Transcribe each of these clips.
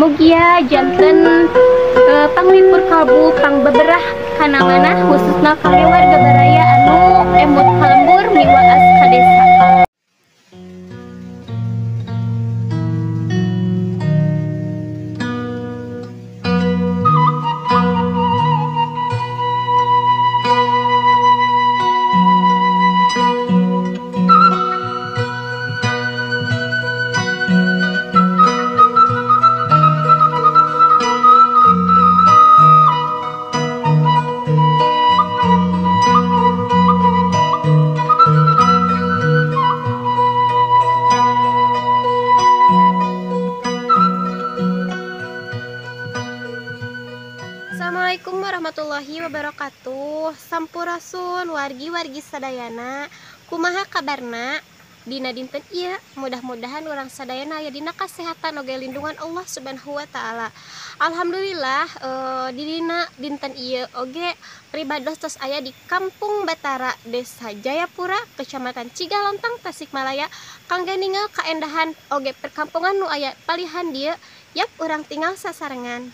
Mugia janten panglipur kalbu pang beberah kana mana khususna kangge warga baraya anu emut kalembur miwaas ka desa. Assalamualaikum warahmatullahi wabarakatuh. Sampurasun wargi-wargi sadayana, kumaha kabarna? Dina dinten ieu mudah-mudahan urang sadayana aya dina kasehatan oge lindungan Allah Subhanahu wa taala. Alhamdulillah di dina dinten ieu oge pribados tos aya di Kampung Batara, Desa Jayapura, Kecamatan Cigalontang, Tasikmalaya, kangge ninggal kaendahan oge perkampungan nu aya palihan dieu. Yap, urang tinggal sasarengan.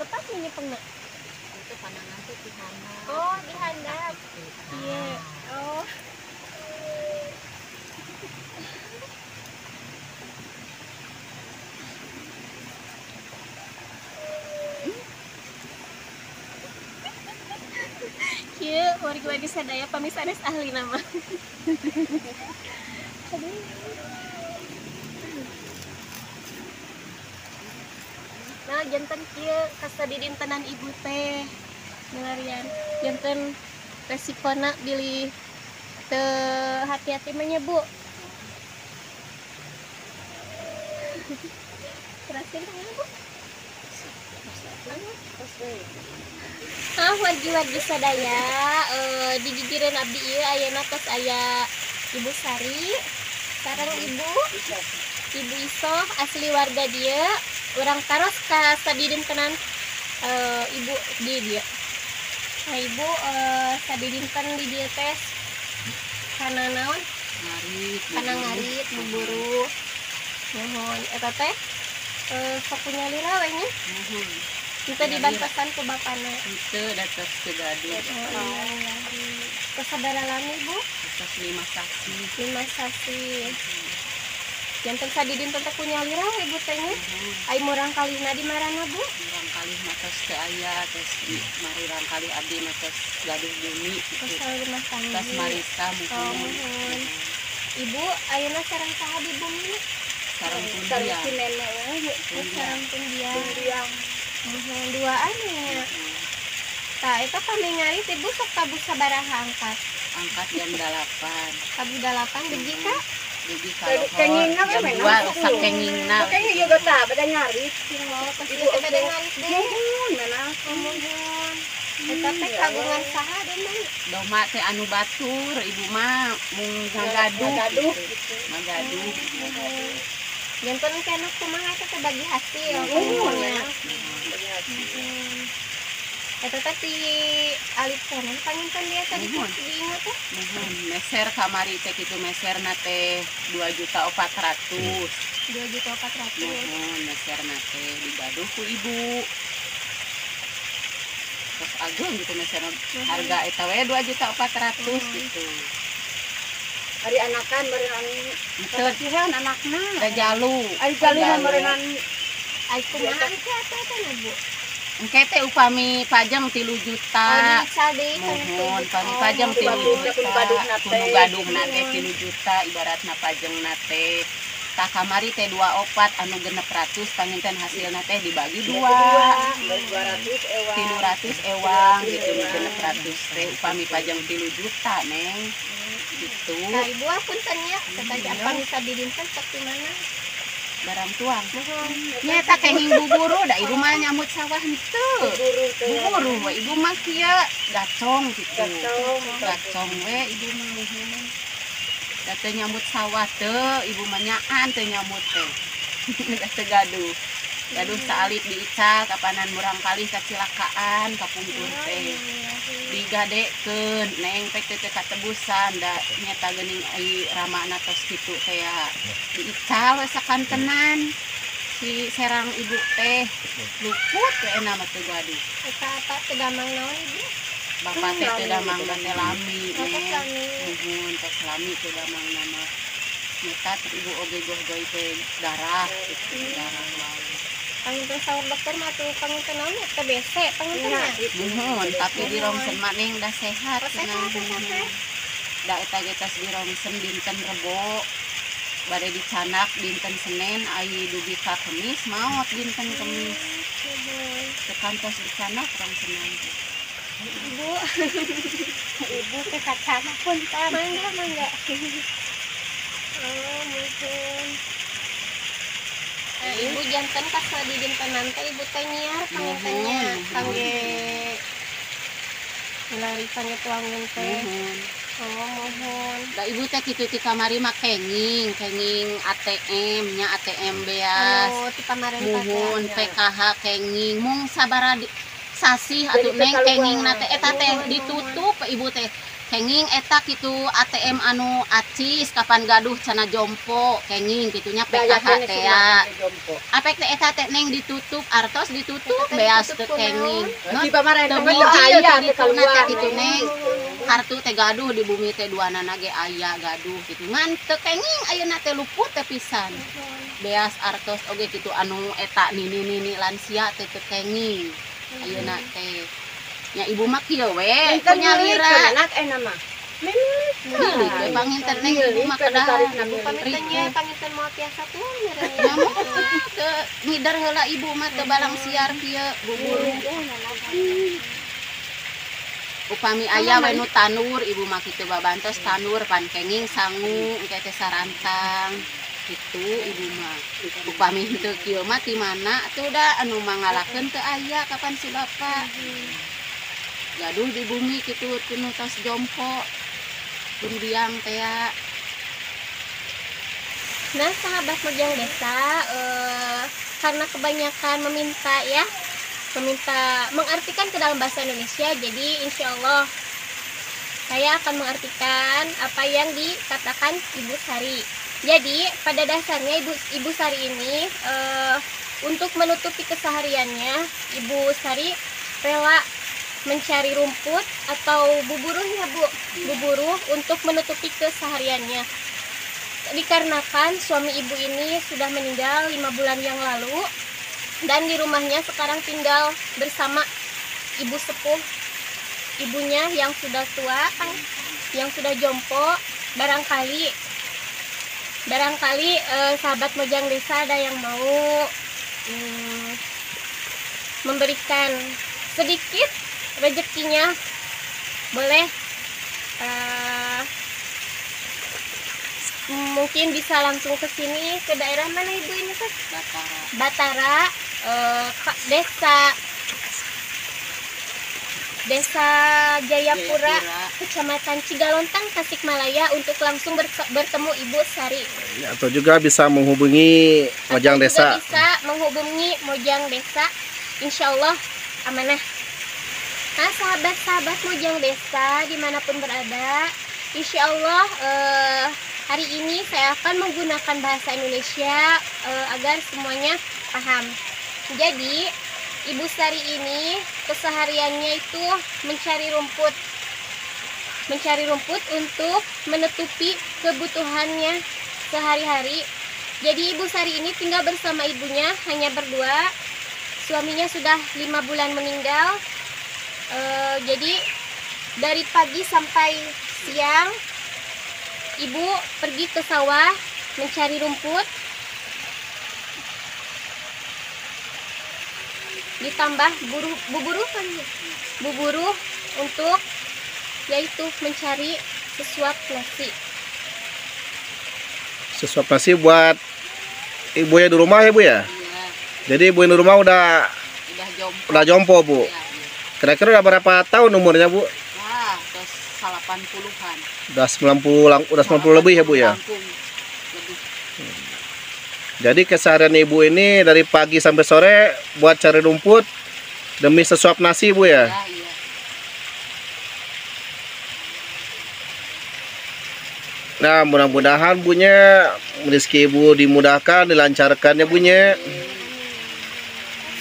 Lepas ini pengak. Itu pandangan tuh di handap. Oh, di handap. Iya. Oh. Kieu wargi-wargi sadaya pamisanes ahli nama. Nah, janten kieu kasadidintenan ibu teh ngelarian janten resikona bilih teu hati-hati mah nya Bu. Terasin tanya Bu. Ah, wargi-wargi sadaya di gigireun abdi ieu ayeuna tos aya Ibu Sari sareng Ibu Iso asli warga dia. Urang taros ka sadidintenan ibu di dia. Nah, ibu sadidinten di dia tes kana naon? Kana ngarit buburu. Nuhun eta teh sok punya lila we nya. Nuhun. Kita dibantosan ku bapana. Itu datos ke gaduh. Terus sabaraha lami Bu? Datos 5 saksi. 5 saksi. Janten sadidinten teh punya lila ibu teh nya. Ai murang kalina di marana Bu? Murang kali matos teu aya, tos mari urang kali abdi matos gaduh bumi Terus gitu. rumah tangga. Tas marista Oh, muhun. muhun. Ibu ayeuna sareng saha di bumi? Sareng pundia. Terus sareng pundiang. Muhun duaan nya. Tah eta pamengarit ibu sok tabu sabaraha angkat? Angkat jam 8. Tabu 8 biji ka? Jadi kalau jam 2 sak kengingna. Kayaknya juga tak pada ngarit. Oh, pas ibu teh bade ngarit deh. Mana? Muhun. Eta teh kagungan saha deui mah? Doma teh anu batur, ibu mah mung gaduh. Magaduh. Janten kana kumaha eta teh bagi hasil. Muhun. Eta teh ti alit kanan panginten dia tadi Muhun. di ingat teh. Nuhun, meser kamari teh kitu meserna teh 2.400.000. 2.400.000. Nuhun, meserna teh digaduh ku ibu. Terus agung gitu meserna harga eta we 2.400.000 gitu. Hari anakan berenang. Itu Kasihan anakna. da jalu. Ari jalu berenang Ay kumaha teh na Bu. Engke teh upami pajang 3 juta. Oh, di deui Mohon upami pajang 3 juta. Kudu gaduhna teh 3 juta ibaratna pajangna teh. Tah kamari teh 24 anu 600 panginten hasilna teh dibagi 2. 300 ewang gitu 600 teh upami pajang 3 juta neng gitu. Nah, Ibu punten nya tadi apa bisa didinten sok di mana? Barang tuang Mohon. nyata kenging buburu da ibu mah nyamut sawah henteu buburu we ibu mah kieu gacong gitu gacong we ibu mah mohon da teu nyamut sawah teu ibu mah nyaan teu nyamut teh da teu gaduh saalit diical kapanan murang kali kacilakaan kapungkur teh digadekeun neng pek teh katebusan da nyata geuning ai ramana tos kitu teh ya diical we sakantenan si serang ibu teh luput we na mah teu gaduh Eta apa teu damang naon Ibu? bapak teh teu damang teh lami Bapak neng lami. muhun tos lami teu damang nama nyata ibu oge goh-goh teh darah gitu darah wae Panginten sahur dokter mah tuh panginten naon ya TBC pangintennya. muhun tapi di rongsen maning dah sehat Sehat, sehat. da eta ge tos di rongsen dinten Rebo bade dicanak dinten Senin ai dugi ka Kemis maot dinten Kemis tekan tos dicanak rongsenan Ibu. Ibu teh kacana punten. Mangga. Oh, mungkin. Ibu janten pas di dintenan teh Ibu teh nyiar pangintennya kangge lari kangge tuangin teh. muhun Oh, mohon. da ibu teh kitu ti kamari mah kenging ATM nya ATM beas Anu ti pamaren muhun PKH kenging mung sabara sasih atuh neng kenging na teh eta teh ditutup ibu teh kenging eta kitu ATM anu acis kapan gaduh cenah jompo kenging kitunya PKH teh ya apek teh eta teh neng ditutup artos ditutup beas teh kenging Di pamaren teu teh biji aya teh teh dituna teh keluar kitu neng kartu teh gaduh di bumi teh duanana ge aya gaduh gitu ngan teu kenging ayeuna teh luput teh pisan beas artos oge kitu anu eta nini lansia teh teu kenging ayeuna teh nya ibu mah kieu we punya lira anak mah. milik we panginten neng ibu mah kedah Pamintennya panginten mau tiasa tuh nyamuk teu ngidar heula ibu mah teu balang siar kieu buburu upami aya we nu tanur ibu mah kitu babantos tanur pan kenging sangu engke teh sarantang gitu ibu mah upami henteu kieu mah ti mana atuh da anu mangalakeun teu aya kapan si bapak gaduh di bumi kitu tinu tos jompo lumbiang teh ya. Nah, sahabat Mojang Desa, karena kebanyakan meminta mengartikan ke dalam bahasa Indonesia, jadi insya Allah saya akan mengartikan apa yang dikatakan Ibu Sari. Jadi pada dasarnya Ibu Sari ini untuk menutupi kesehariannya, Ibu Sari rela mencari rumput atau buburuhnya buburu untuk menutupi kesehariannya. Dikarenakan suami ibu ini sudah meninggal 5 bulan yang lalu dan di rumahnya sekarang tinggal bersama ibu sepuh ibunya yang sudah tua, yang sudah jompo. Barangkali sahabat Mojang Desa ada yang mau memberikan sedikit rezekinya, boleh mungkin bisa langsung ke sini ke daerah mana ibu ini kan? Batara, Desa Jayapura, Kecamatan Cigalontang, Tasikmalaya untuk langsung bertemu Ibu Sari. Atau juga bisa menghubungi Mojang Atau Desa. juga bisa menghubungi Mojang Desa, insya Allah amanah. Nah, sahabat-sahabat Mojang Desa dimanapun berada, insya Allah hari ini saya akan menggunakan bahasa Indonesia agar semuanya paham. Jadi Ibu Sari ini kesehariannya itu mencari rumput untuk menutupi kebutuhannya sehari-hari Jadi Ibu Sari ini tinggal bersama ibunya, hanya berdua. Suaminya sudah 5 bulan meninggal. Jadi dari pagi sampai siang ibu pergi ke sawah mencari rumput, ditambah buburu untuk yaitu mencari sesuap nasi. Sesuap nasi buat ibu ya di rumah ya Bu ya. Iya, Jadi ibu yang di rumah udah udah jompo. jompo Bu. Iya, iya. Kira-kira udah berapa tahun umurnya Bu? Wah, terus 80-an. Udah 90 lebih ya Bu ya. Lebih. Jadi keseharian ibu ini dari pagi sampai sore buat cari rumput demi sesuap nasi Bu ya. Ya, iya. Nah, mudah-mudahan Bunya rezeki Ibu dimudahkan, dilancarkan ya Bunya.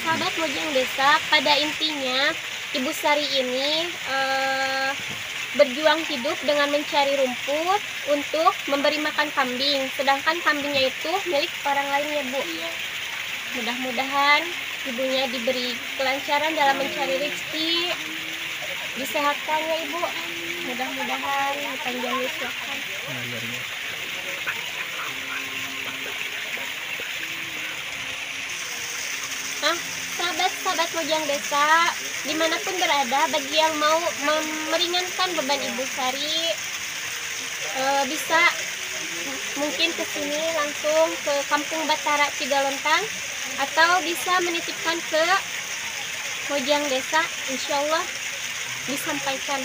Sahabat Mojang Desa, pada intinya Ibu Sari ini berjuang hidup dengan mencari rumput untuk memberi makan kambing, sedangkan kambingnya itu milik orang lain ya Bu. Mudah-mudahan ibunya diberi kelancaran dalam mencari rezeki, disehatkan ya Ibu. Mudah-mudahan panjang usiakan. Nah, sahabat-sahabat Mojang Desa, dimanapun berada, bagi yang mau meringankan beban Ibu Sari, bisa mungkin ke sini langsung ke Kampung Batara Cigalontang, atau bisa menitipkan ke Mojang Desa, insya Allah disampaikan.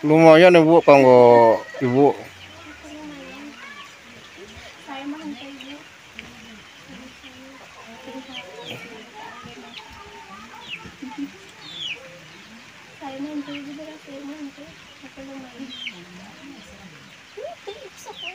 Lumayan ya Bu, kalau Ibu. Saya menghantar Ibu. Saya menghantar Ibu, beras saya menghantar. Apa lumayan? Ini bisa kok.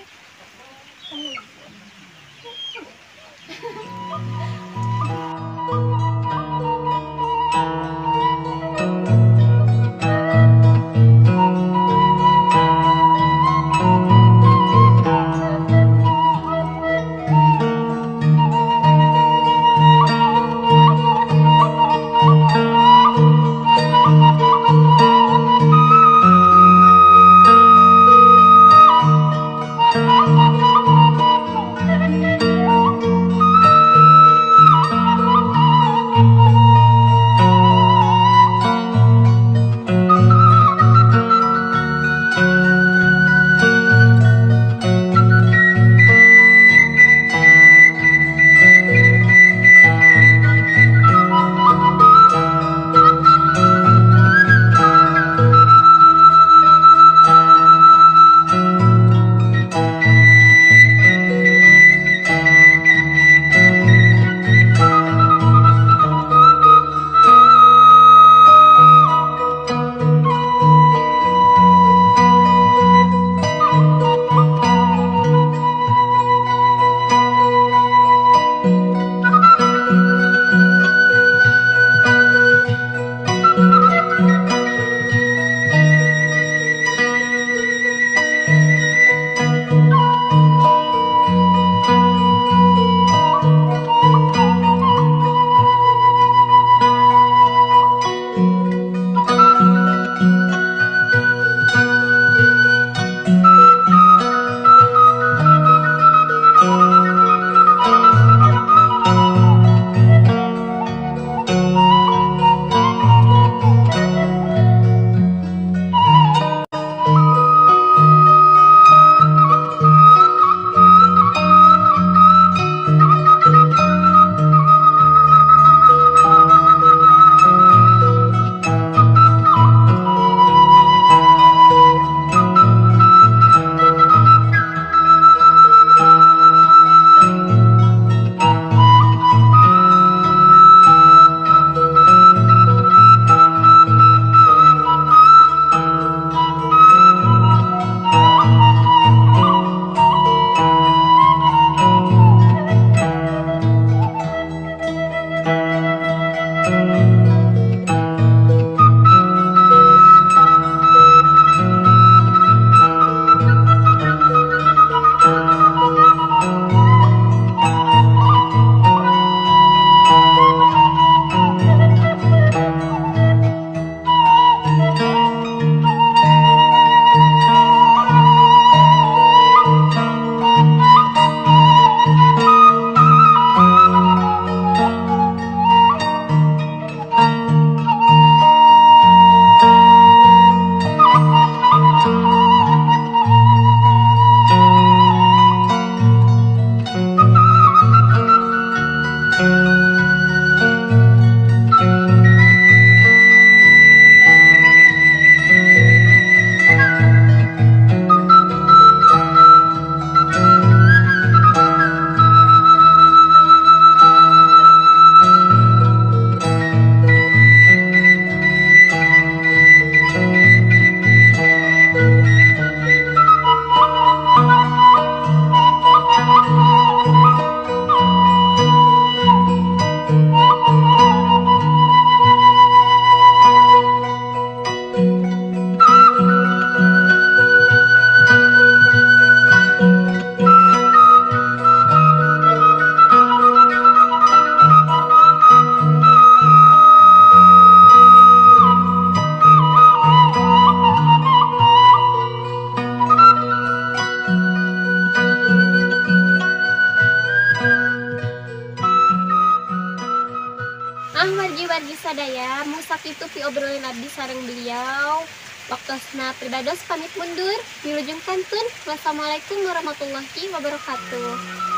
Maaf wargi-wargi sadaya, musak itu pi obrolin abdi sareng beliau. Waktosna pribados pamit mundur. Wilujeng kantun. Wassalamualaikum warahmatullahi wabarakatuh.